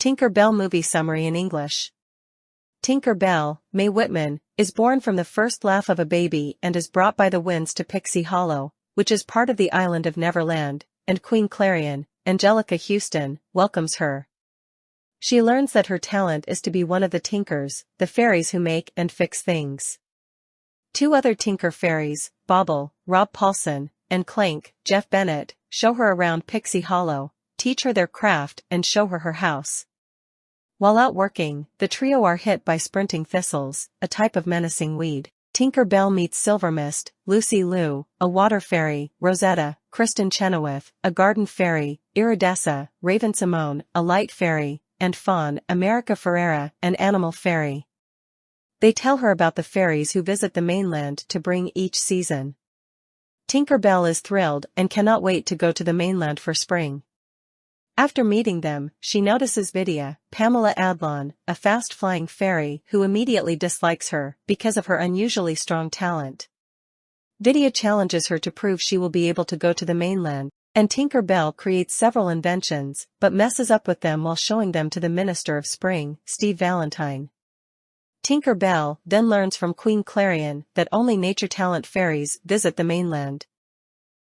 Tinker Bell movie summary in English. Tinker Bell, Mae Whitman, is born from the first laugh of a baby and is brought by the winds to Pixie Hollow, which is part of the island of Neverland, and Queen Clarion, Angelica Houston, welcomes her. She learns that her talent is to be one of the Tinkers, the fairies who make and fix things. Two other Tinker fairies, Bauble, Rob Paulson, and Clank, Jeff Bennett, show her around Pixie Hollow, teach her their craft and show her her house. While out working, the trio are hit by sprinting thistles, a type of menacing weed. Tinker Bell meets Silver Mist, Lucy Liu, a water fairy, Rosetta, Kristen Chenoweth, a garden fairy, Iridessa, Raven Simone, a light fairy, and Fawn, America Ferrera, an animal fairy. They tell her about the fairies who visit the mainland to bring each season. Tinker Bell is thrilled and cannot wait to go to the mainland for spring. After meeting them, she notices Vidya, Pamela Adlon, a fast-flying fairy who immediately dislikes her because of her unusually strong talent. Vidya challenges her to prove she will be able to go to the mainland, and Tinker Bell creates several inventions but messes up with them while showing them to the Minister of Spring, Steve Valentine. Tinker Bell then learns from Queen Clarion that only nature talent fairies visit the mainland.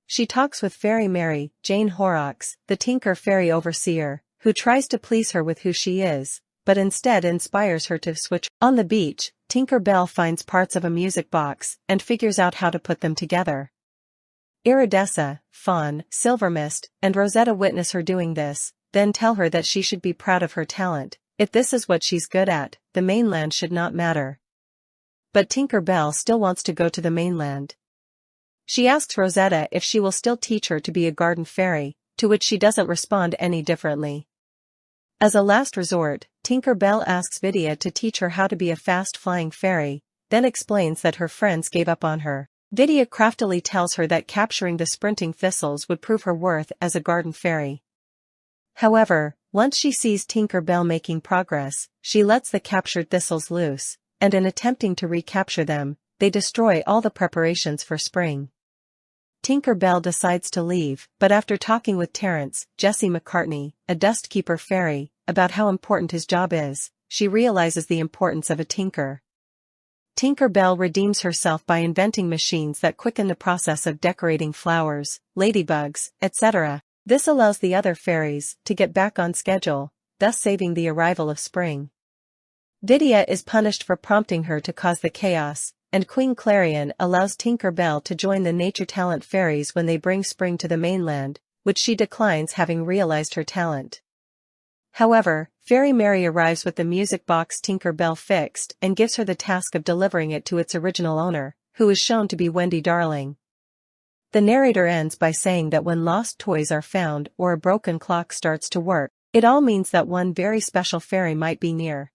She talks with Fairy Mary, Jane Horrocks, the Tinker Fairy Overseer, who tries to please her with who she is, but instead inspires her to switch. On the beach, Tinker Bell finds parts of a music box and figures out how to put them together. Iridessa, Fawn, Silver Mist, and Rosetta witness her doing this, then tell her that she should be proud of her talent. If this is what she's good at, the mainland should not matter. But Tinker Bell still wants to go to the mainland. She asks Rosetta if she will still teach her to be a garden fairy, to which she doesn't respond any differently. As a last resort, Tinker Bell asks Vidya to teach her how to be a fast-flying fairy, then explains that her friends gave up on her. Vidya craftily tells her that capturing the sprinting thistles would prove her worth as a garden fairy. However, once she sees Tinker Bell making progress, she lets the captured thistles loose, and in attempting to recapture them, they destroy all the preparations for spring. Tinker Bell decides to leave, but after talking with Terence, Jesse McCartney, a dustkeeper fairy, about how important his job is, she realizes the importance of a tinker. Tinker Bell redeems herself by inventing machines that quicken the process of decorating flowers, ladybugs, etc. This allows the other fairies to get back on schedule, thus saving the arrival of spring. Vidya is punished for prompting her to cause the chaos, and Queen Clarion allows Tinker Bell to join the nature talent fairies when they bring spring to the mainland, which she declines having realized her talent. However, Fairy Mary arrives with the music box Tinker Bell fixed and gives her the task of delivering it to its original owner, who is shown to be Wendy Darling. The narrator ends by saying that when lost toys are found or a broken clock starts to work, it all means that one very special fairy might be near.